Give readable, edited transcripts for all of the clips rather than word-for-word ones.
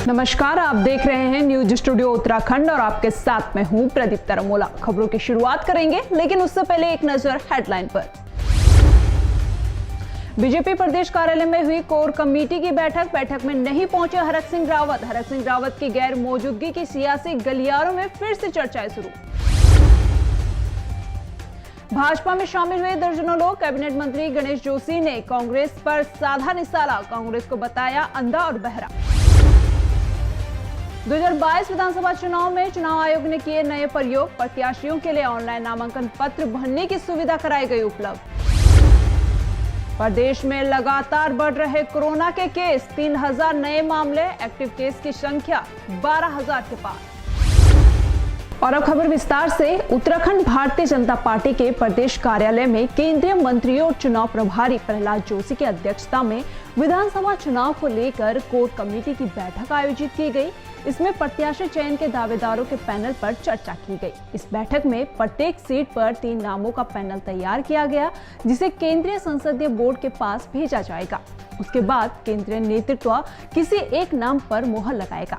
नमस्कार, आप देख रहे हैं न्यूज स्टूडियो उत्तराखंड और आपके साथ मैं हूं प्रदीप तरमोला। खबरों की शुरुआत करेंगे, लेकिन उससे पहले एक नजर हेडलाइन पर। बीजेपी प्रदेश कार्यालय में हुई कोर कमेटी की बैठक में नहीं पहुंचे हरक सिंह रावत की गैर मौजूदगी की सियासी गलियारों में फिर से चर्चाएं शुरू। भाजपा में शामिल हुए दर्जनों लोग। कैबिनेट मंत्री गणेश जोशी ने कांग्रेस पर साधा निशाना, कांग्रेस को बताया अंधा और बहरा। 2022 विधानसभा चुनाव में चुनाव आयोग ने किए नए प्रयोग, प्रत्याशियों के लिए ऑनलाइन नामांकन पत्र भरने की सुविधा कराई गई उपलब्ध। प्रदेश में लगातार बढ़ रहे कोरोना के केस, 3000 नए मामले, एक्टिव केस की संख्या 12000 के पार। और अब खबर विस्तार से। उत्तराखंड भारतीय जनता पार्टी के प्रदेश कार्यालय में केंद्रीय मंत्रियों और चुनाव प्रभारी प्रहलाद जोशी की अध्यक्षता में विधानसभा चुनाव को लेकर कोर कमेटी की बैठक आयोजित की गई। इसमें प्रत्याशी चयन के दावेदारों के पैनल पर चर्चा की गई। इस बैठक में प्रत्येक सीट पर 3 नामों का पैनल तैयार किया गया, जिसे केंद्रीय संसदीय बोर्ड के पास भेजा जाएगा। उसके बाद केंद्रीय नेतृत्व किसी एक नाम पर मुहर लगाएगा।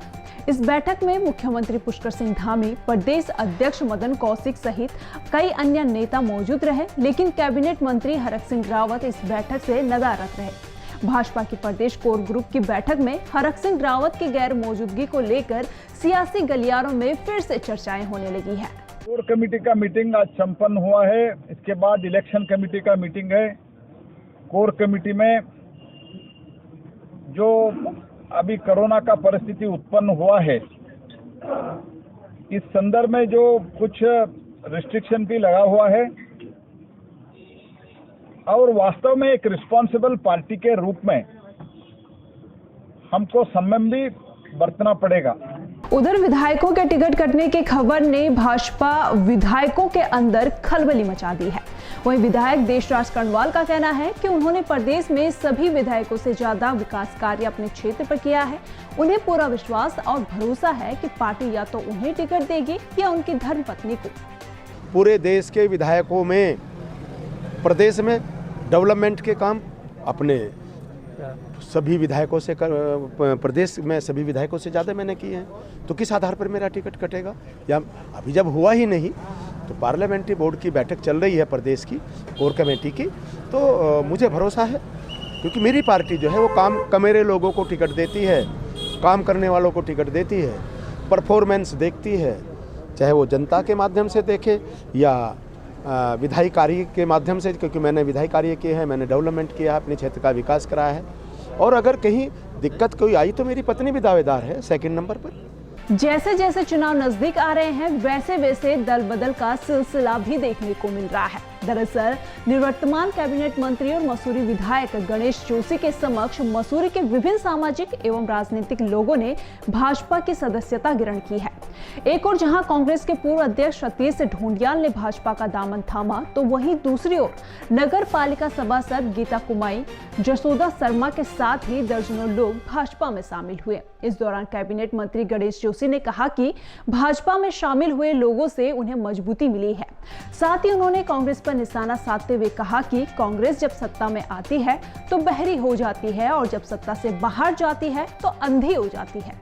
इस बैठक में मुख्यमंत्री पुष्कर सिंह धामी, प्रदेश अध्यक्ष मदन कौशिक सहित कई अन्य नेता मौजूद रहे, लेकिन कैबिनेट मंत्री हरक सिंह रावत इस बैठक से नदारद रहे। भाजपा की प्रदेश कोर ग्रुप की बैठक में हरक सिंह रावत की गैर मौजूदगी को लेकर सियासी गलियारों में फिर से चर्चाएं होने लगी है। कोर कमेटी का मीटिंग आज संपन्न हुआ है। इसके बाद इलेक्शन कमेटी का मीटिंग है। कोर कमेटी में जो अभी कोरोना का परिस्थिति उत्पन्न हुआ है, इस संदर्भ में जो कुछ रिस्ट्रिक्शन भी लगा हुआ है और वास्तव में एक रिस्पॉन्सिबल पार्टी के रूप में हमको संयम भी बरतना पड़ेगा। उधर विधायकों के टिकट कटने की खबर ने भाजपा विधायकों के अंदर खलबली मचा दी है। वहीं विधायक देशराज कर्णवाल का कहना है कि उन्होंने प्रदेश में सभी विधायकों से ज्यादा विकास कार्य अपने क्षेत्र पर किया है। उन्हें पूरा विश्वास और भरोसा है कि पार्टी या तो उन्हें टिकट देगी या उनकी धर्मपत्नी को। पूरे देश के विधायकों में प्रदेश में डेवलपमेंट के काम अपने सभी विधायकों से प्रदेश में सभी विधायकों से ज़्यादा मैंने किए हैं। तो किस आधार पर मेरा टिकट कटेगा? या अभी जब हुआ ही नहीं, तो पार्लियामेंट्री बोर्ड की बैठक चल रही है प्रदेश की कोर कमेटी की, तो मुझे भरोसा है, क्योंकि मेरी पार्टी जो है वो काम कमेरे लोगों को टिकट देती है, काम करने वालों को टिकट देती है, परफॉर्मेंस देखती है, चाहे वो जनता के माध्यम से देखे या विधायी कार्य के माध्यम से, क्योंकि मैंने विधायी कार्य किए हैं, मैंने डेवलपमेंट किया है, अपने क्षेत्र का विकास कराया है। और अगर कहीं दिक्कत कोई आई तो मेरी पत्नी भी दावेदार है 2nd नंबर पर। जैसे जैसे चुनाव नजदीक आ रहे हैं, वैसे वैसे दल बदल का सिलसिला भी देखने को मिल रहा है। दरअसल निवर्तमान कैबिनेट मंत्री और मसूरी विधायक गणेश जोशी के समक्ष मसूरी के विभिन्न सामाजिक एवं राजनीतिक लोगों ने भाजपा की सदस्यता ग्रहण की है। एक और जहां कांग्रेस के पूर्व अध्यक्ष सतीश ढोंडियाल ने भाजपा का दामन थामा, तो वहीं दूसरी ओर नगर पालिका सभासद गीता कुमाई, जसोदा शर्मा के साथ ही दर्जनों लोग भाजपा में शामिल हुए। इस दौरान कैबिनेट मंत्री गणेश जोशी ने कहा कि भाजपा में शामिल हुए लोगों से उन्हें मजबूती मिली है। साथ ही उन्होंने कांग्रेस पर निशाना साधते हुए कहा कि कांग्रेस जब सत्ता में आती है तो बहरी हो जाती है और जब सत्ता से बाहर जाती है तो अंधी हो जाती है।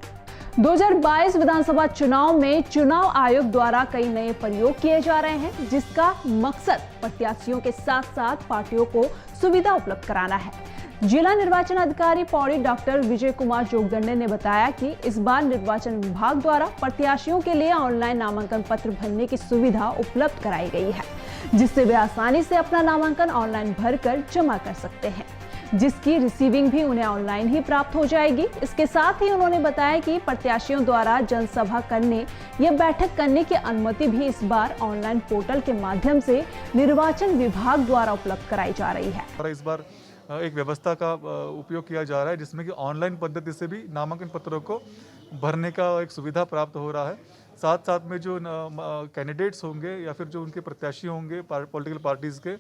2022 विधानसभा चुनाव में चुनाव आयोग द्वारा कई नए प्रयोग किए जा रहे हैं, जिसका मकसद प्रत्याशियों के साथ साथ पार्टियों को सुविधा उपलब्ध कराना है। जिला निर्वाचन अधिकारी पौड़ी डॉक्टर विजय कुमार जोगदंडे ने बताया कि इस बार निर्वाचन विभाग द्वारा प्रत्याशियों के लिए ऑनलाइन नामांकन पत्र भरने की सुविधा उपलब्ध कराई गई है, जिससे वे आसानी से अपना नामांकन ऑनलाइन भरकर जमा कर सकते हैं, जिसकी रिसीविंग भी उन्हें ऑनलाइन ही प्राप्त हो जाएगी। इसके साथ ही उन्होंने बताया कि प्रत्याशियों द्वारा जनसभा करने या बैठक करने की अनुमति भी इस बार ऑनलाइन पोर्टल के माध्यम से निर्वाचन विभाग द्वारा उपलब्ध कराई जा रही है। इस बार एक व्यवस्था का उपयोग किया जा रहा है, जिसमें कि ऑनलाइन पद्धति से भी नामांकन पत्रों को भरने का एक सुविधा प्राप्त हो रहा है। साथ साथ में जो कैंडिडेट्स होंगे या फिर जो उनके प्रत्याशी होंगे पॉलिटिकल पार्टीज़ के,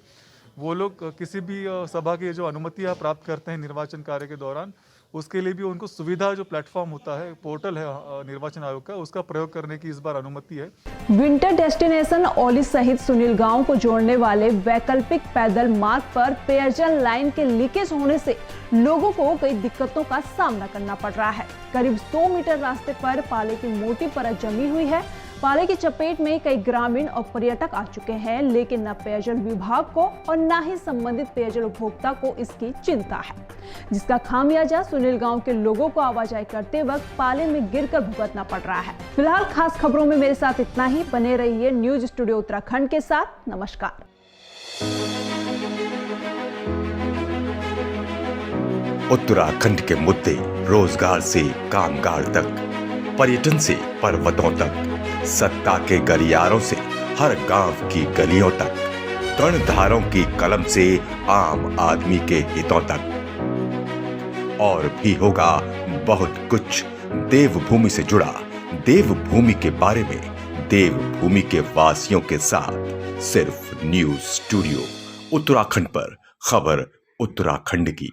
वो लोग किसी भी सभा की जो अनुमतियाँ प्राप्त करते हैं निर्वाचन कार्य के दौरान, उसके लिए भी उनको सुविधा जो प्लेटफॉर्म होता है, पोर्टल है निर्वाचन आयोग का, उसका प्रयोग करने की इस बार अनुमति है। विंटर डेस्टिनेशन औली सहित सुनील गांव को जोड़ने वाले वैकल्पिक पैदल मार्ग पर पेयजल लाइन के लीकेज होने से लोगों को कई दिक्कतों का सामना करना पड़ रहा है। करीब 100 मीटर रास्ते पर पाले की मोटी परत जमी हुई है। पाले की चपेट में कई ग्रामीण और पर्यटक आ चुके हैं, लेकिन न पेयजल विभाग को और न ही संबंधित पेयजल उपभोक्ता को इसकी चिंता है, जिसका खामियाजा सुनील गांव के लोगों को आवाजाही करते वक्त पाले में गिरकर भुगतना पड़ रहा है। फिलहाल खास खबरों में मेरे साथ इतना ही। बने रहिए न्यूज स्टूडियो उत्तराखंड के साथ। नमस्कार। उत्तराखंड के मुद्दे रोजगार से कामगार तक, पर्यटन से पर्वतों तक, सत्ता के गलियारों से हर गांव की गलियों तक, कर्णधारों की कलम से आम आदमी के हितों तक। और भी होगा बहुत कुछ देवभूमि से जुड़ा, देवभूमि के बारे में, देवभूमि के वासियों के साथ, सिर्फ न्यूज स्टूडियो उत्तराखंड पर। खबर उत्तराखंड की।